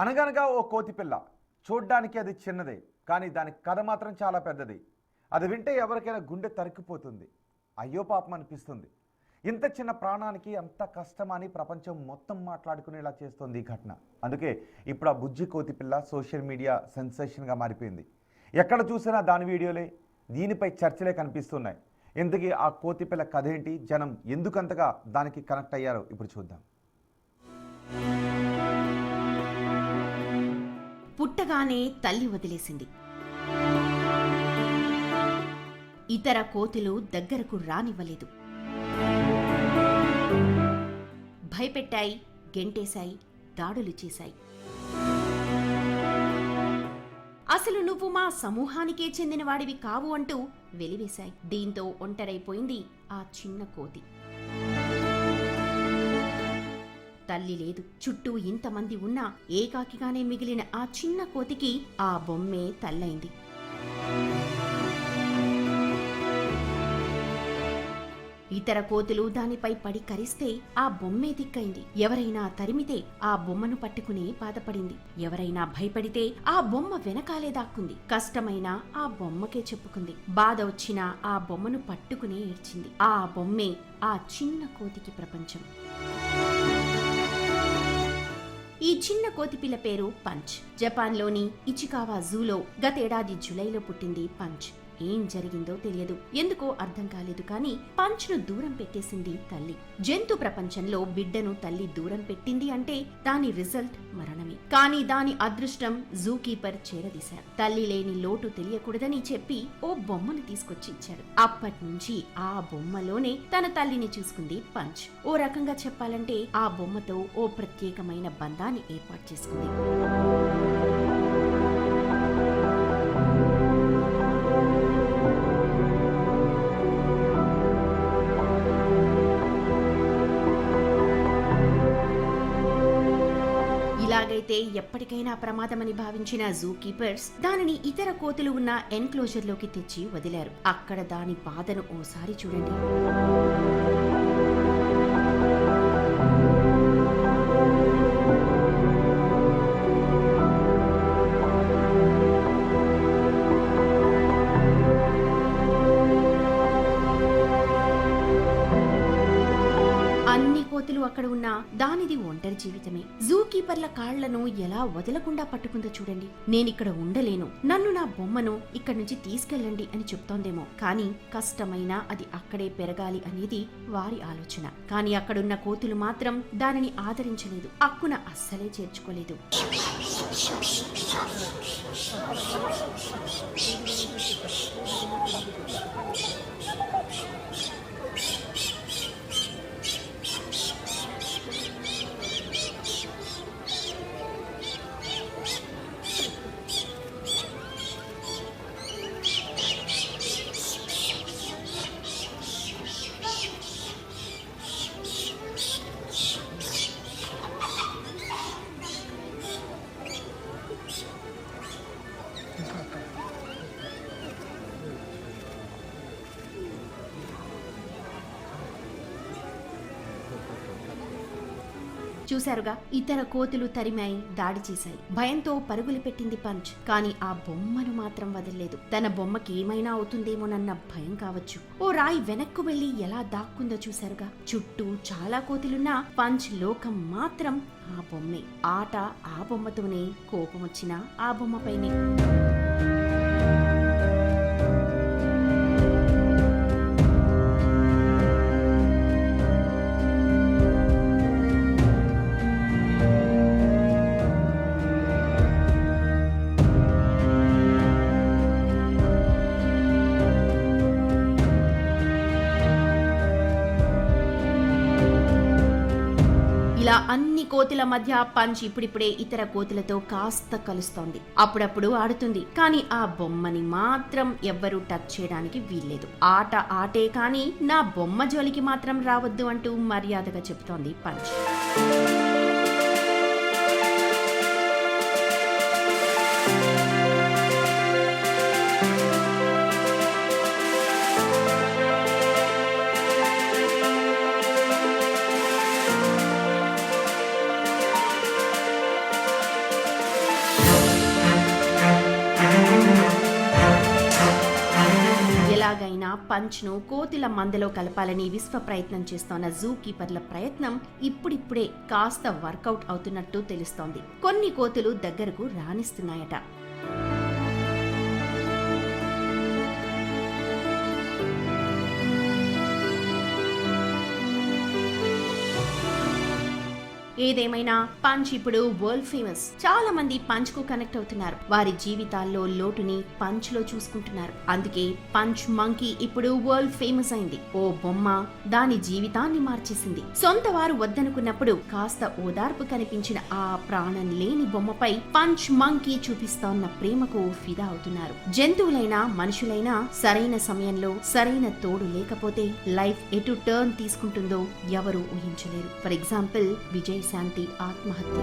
అనగనగా ఓ కోతిపిల్ల. చూడ్డానికి అది చిన్నదే, కానీ దాని కథ మాత్రం చాలా పెద్దది. అది వింటే ఎవరికైనా గుండె తరుక్కుపోతుంది. అయ్యో పాపం అనిపిస్తుంది. ఇంత చిన్న ప్రాణానికి అంత కష్టమని ప్రపంచం మొత్తం మాట్లాడుకునేలా చేస్తుంది ఈ ఘటన. అందుకే ఇప్పుడు ఆ బుజ్జి కోతిపిల్ల సోషల్ మీడియా సెన్సేషన్గా మారిపోయింది. ఎక్కడ చూసినా దాని వీడియోలే, దీనిపై చర్చలే కనిపిస్తున్నాయి. ఇంతకీ ఆ కోతిపిల్ల కథ ఏంటి, జనం ఎందుకంతగా దానికి కనెక్ట్ అయ్యారో ఇప్పుడు చూద్దాం. పుట్టగానే తల్లి వదిలేసింది. ఇతర కోతులు దగ్గరకు రానివ్వలేదు. భయపెట్టాయి, గెంటేశాయి, దాడులు చేశాయి. అసలు నువ్వు మా సమూహానికే చెందినవాడివి కావు అంటూ వెలివేశాయి. దీంతో ఒంటరైపోయింది ఆ చిన్న కోతి. తల్లి లేదు, చుట్టూ ఇంతమంది ఉన్నా ఏకాకిగానే మిగిలిన ఆ చిన్న కోతికి ఆ బొమ్మే తల్లైంది. ఇతర కోతులు దానిపై పడి కరిస్తే ఆ బొమ్మే దిక్కైంది. ఎవరైనా తరిమితే ఆ బొమ్మను పట్టుకుని బాధపడింది. ఎవరైనా భయపడితే ఆ బొమ్మ వెనకాలే దాక్కుంది. కష్టమైనా ఆ బొమ్మకే చెప్పుకుంది. బాధ వచ్చినా ఆ బొమ్మను పట్టుకునే ఏడ్చింది. ఆ బొమ్మే ఆ చిన్న కోతికి ప్రపంచం. ఈ చిన్న కోతిపిల్ల పేరు పంచ్. జపాన్లోని ఇచికావా జూలో గతేడాది జులైలో పుట్టింది పంచ్. ఏం జరిగిందో తెలియదు, ఎందుకో అర్థం కాలేదు, కానీ పంచ్ ను దూరం పెట్టేసింది తల్లి. జంతు ప్రపంచంలో బిడ్డను తల్లి దూరం పెట్టింది అంటే దాని రిజల్ట్ మరణమే. కానీ దాని అదృష్టం జూ కీపర్ చేరదీశారు. తల్లి లేని లోటు తెలియకూడదని చెప్పి ఓ బొమ్మను తీసుకొచ్చి ఇచ్చారు. అప్పటి నుంచి ఆ బొమ్మలోనే తన తల్లిని చూసుకుంది పంచ్. ఓ రకంగా చెప్పాలంటే ఆ బొమ్మతో ఓ ప్రత్యేకమైన బంధాన్ని ఏర్పాటు చేసుకుంది. ఇలాగైతే ఎప్పటికైనా ప్రమాదమని భావించిన జూ కీపర్స్ దానిని ఇతర కోతులు ఉన్న ఎన్క్లోజర్ లోకి తెచ్చి వదిలారు. అక్కడ దాని బాధను ఓసారి చూడండి. అన్ని కోతులు అక్కడ ఉన్నా దానిది ఒంటరి జీవితమే. జూ కీపర్ల కాళ్లను ఎలా వదలకుండా పట్టుకుందో చూడండి. నేనిక్కడ ఉండలేను, నన్ను నా బొమ్మను ఇక్కడి నుంచి తీసుకెళ్ళండి అని చెప్తోందేమో, కానీ కష్టమైనా అది అక్కడే పెరగాలి అనేది వారి ఆలోచన. కానీ అక్కడున్న కోతులు మాత్రం దానిని ఆదరించలేదు, అక్కున అస్సలే చేర్చుకోలేదు. చూశారుగా, ఇతర కోతులు తరిమాయి, దాడి చేశాయి. భయంతో పరుగులు పెట్టింది పంచ్. కానీ ఆ బొమ్మను మాత్రం వదలలేదు. తన బొమ్మకి ఏమైనా అవుతుందేమోనన్న భయం కావచ్చు. ఓ రాయి వెనక్కు వెళ్లి ఎలా దాక్కుందో చూశారుగా. చుట్టూ చాలా కోతులున్నా పంచ్ లోకం మాత్రం ఆ బొమ్మే. ఆట ఆ బొమ్మతోనే, కోపం వచ్చినా ఆ బొమ్మపైనే. ఇలా అన్ని కోతుల మధ్య పంచ్ ఇప్పుడిప్పుడే ఇతర కోతులతో కాస్త కలుస్తోంది. అప్పుడప్పుడు ఆడుతుంది, కానీ ఆ బొమ్మని మాత్రం ఎవ్వరూ టచ్ చేయడానికి వీల్లేదు. ఆట ఆటే కానీ నా బొమ్మ జోలికి మాత్రం రావద్దు అంటూ మర్యాదగా చెప్తోంది పంచ్. ఎలాగైనా పంచ్ ను కోతుల మందలో కలపాలని విశ్వ ప్రయత్నం చేస్తోన్న జూ కీపర్ల ప్రయత్నం ఇప్పుడిప్పుడే కాస్త వర్కౌట్ అవుతున్నట్టు తెలుస్తోంది. కొన్ని కోతులు దగ్గరకు రానిస్తున్నాయట. ఏదేమైనా పంచ్ ఇప్పుడు వరల్డ్ ఫేమస్. చాలా మంది పంచ్ కు కనెక్ట్ అవుతున్నారు. వారి జీవితాల్లో లోటుని పంచ్ లో చూసుకుంటున్నారు. అందుకే పంచ్ మంకీ ఇప్పుడు వరల్డ్ ఫేమస్ అయింది. ఓ బొమ్మ దాని జీవితాన్ని మార్చేసింది. సొంత వారు వద్దనుకున్నప్పుడు కాస్త ఓదార్పు కనిపించిన ఆ ప్రాణం లేని బొమ్మపై పంచ్ మంకీ చూపిస్తోన్న ప్రేమకు ఫిదా అవుతున్నారు. జంతువులైనా మనుషులైనా సరైన సమయంలో సరైన తోడు లేకపోతే లైఫ్ ఎటు టర్న్ తీసుకుంటుందో ఎవరూ ఊహించలేరు. ఫర్ ఎగ్జాంపుల్ విజయశాంతి ఆత్మహత్య.